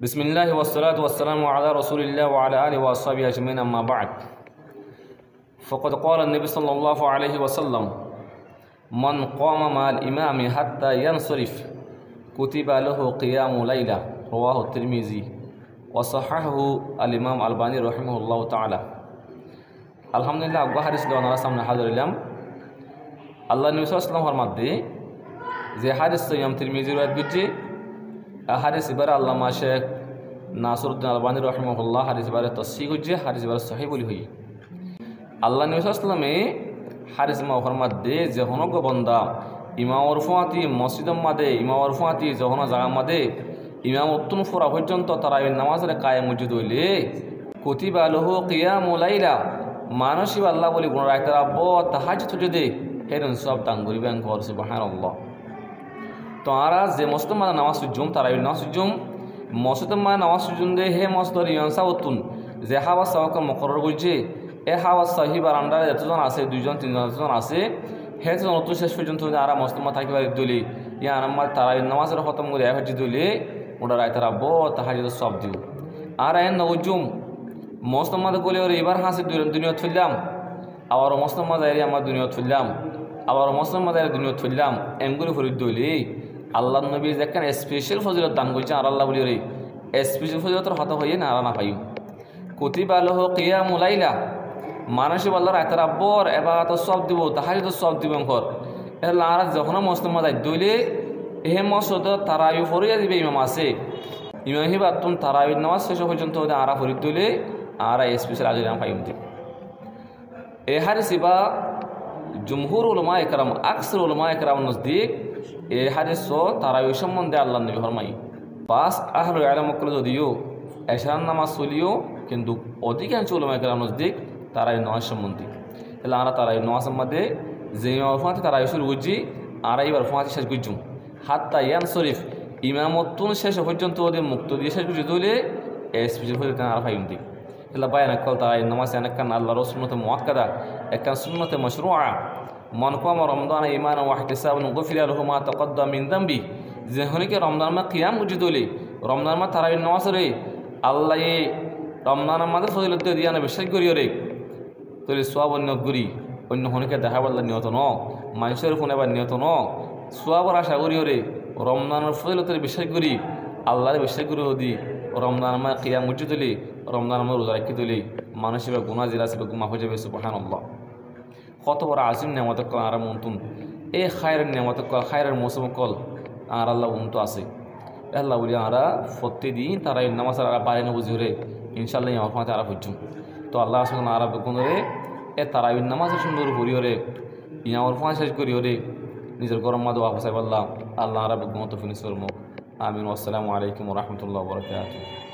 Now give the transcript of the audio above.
বিসমিল্লাহি ওয়াসসালাতু ওয়াসসালামু আলা রাসূলিল্লাহি ওয়া আলা আলিহি ওয়া আসহাবিহি আজমাইন আম্মা বা'দ ফাকাদ ক্বালা an-নাবী সাল্লাল্লাহু আলাইহি ওয়াসাল্লাম মান ক্বামা মা'আল ইমামি হাত্তা ইয়ানসরিফ কুতিবা লাহু কিয়ামু লাইলা রাওয়াহু তিরমিজি ওয়া সাহাহাহু আল-ইমাম আলবানী রাহিমাহুল্লাহু তাআলা। আলহামদুলিল্লাহ, আগ্গা হাদিস ওনার সামনে হাজির হলাম। আল্লাহ নবী সাল্লাল্লাহু আলাইহি ওয়াসাল্লামের মধ্যে যে হাদিস ইমাম তিরমিজি riwayat করছে, হাদিস এবারে আল্লামা শেখ নাসিরউদ্দিন আলবানী রাহিমাহুল্লাহ হাদিস এবারে তাসহিহ করছে, হাদিস এবারে সহিহ বলি হই। আল্লাহ নবী সাল্লাল্লাহু আলাইহি ওয়াসাল্লামে হাদিস মাওয়ার মধ্যে যে হনগ বান্দা ইমাম ওরফাতি মসজিদের মধ্যে ইমাম ওরফাতি যখন জায়গা মধ্যে ইমাম উত্তম ফুরা পর্যন্ত তারাবির নামাজের কায়েম মসজিদ হইলে কুতিবা লাহু কিয়ামুল লাইলা মানসিব আল্লাহ বলি গুণ রাখতে রাখব তাহাজ্জুদ যদি হেরন সব দান করিবেন ঘর সুবহানাল্লাহ। তো আরা যে মসজিদের মধ্যে নামাজ সুজুম তারাবির নামাজ সুজুম মসজিদের মধ্যে নামাজ সুজুম দে হে মসজিদের ইমাম সাউতুন যে হাওয়া সাওয়াকে মুকরর করছে এ হাওয়া সাহিবার আন্ডারে যতজন আছে, দুইজন তিনজন যতজন আছে, হে যত শেষ পর্যন্ত আরা মসজিদের মধ্যে থাকিবার দলি ইয়া আমার তারাবির নামাজের খতম করে এক দলি ওটা রাইতে রাখবো তাহাজ্জুদ সব দিব। আর এন নজুম মসজিদের মধ্যে গলে ওর এবার হাসি দুনিয়ত ফেললাম, আবার মসজিদের মধ্যে আমার দুনিয়ত ফেললাম, আবার মসজিদের মধ্যে দুনিয়ত ফেললাম, এমগুলি ফরিদ দলি আল্লাহ নবী দেখেন স্পেশাল ফজিলত দান করছে। আর আল্লাহ বলি রে স্পেশাল ফজিলতর হত হইয়ে না না পাইম কুতিবা লাহু কিয়ামুল লাইলা মানুষে আল্লাহর রাইতে রাখবর এবার তো সব দিব তাহাজ্জুদ সব দিব ঘর এলা আর যখন মসজিদের মধ্যে দইলে হে মসজিদ তারাবি ফরিয়া দিবে ইমাম আছে ইমাম হিবা তুম তারাবির নামাজ শেষ পর্যন্ত আরা ফরিদ দইলে আর স্পেশাল আজরিয়া পাইম দিব। এ হাদিস বা জমহুর উলামা ইকরাম আকসার উলামা ইকরাম নজদিক এই হাদিস তারাবি সম্বন্ধে আল্লাহ নবী ফরমাই পাঁচ আহলুল ইলম কল যদিও এশার নামাজ চলিও কিন্তু অধিকাংশ উলামা ইকরাম নজদিক তারাবি নামাজ সম্বন্ধে তাহলে আমরা তারাবি নামাজের মধ্যে যে ইমাম ফাতি তারাবি শুরু করছি আর এইবার ফাতি শেষ করছি হাত্তা ইয়ানসরিফ ইমামতুন শেষ পর্যন্ত ওদের মুক্ত দিয়ে শেষ করছি দলে স্পেশাল ফজিলত আর পাইম দিক তাহলে বায়ান কল তারাবি নামাজ এনাকান আল্লাহর সুন্নতে মুআক্কাদা একান সুন্নতে মাশরুআ মান কাম রমজান ঈমানান ওয়া ইহতিসাবান গুফিরা লাহু মা তাকাদ্দাম মিন যামবি যে হনিকে রমজান মা কিয়াম করছি দলে রমজান মা তারাবি নামাজ রে আল্লাহ রমজানের মাঝে ফজিলত দিয়া না বিশ্বাস করি রে তোর সোয়াব অন্য গুরি অন্য হনিকে দেখা বললে নিহত ন মানুষের ফোন এবার নিহত ন সোয়াবর আশা করি রে রমজানের ফজিলতের বিশ্বাস করি আল্লাহর বিশ্বাস করি দি রমজানের মা কিয়াম করছি তুলি রমজানের মা রোজা রাখি তুলি মানুষের গুণা জিরা সে মাফ হয়ে যাবে সুবহানাল্লাহ। কত বড় আজিম নেমত কল আর মন্তুন এই খায়ের নেমত কল খায়ের মৌসুম কল আর আল্লাহ উন্নত আছে আল্লাহ বলি আরা প্রতিদিন তারা এই নামাজ আর বাইরে না বুঝি রে ইনশাল্লাহ আমার ফাঁতে আরা বুঝুম। তো আল্লাহ আসলে আরা কোন রে এ তারা এই নামাজ সুন্দর করিও রে ইয়ার ফাঁ শেষ করিও রে নিজের গরম মাদ ওয়াফাসাই বললাম আল্লাহ আরা গুমত ফিনিস করমো। আমিন। আসসালামু আলাইকুম ওয়া রাহমাতুল্লাহি ওয়া বারাকাতুহু।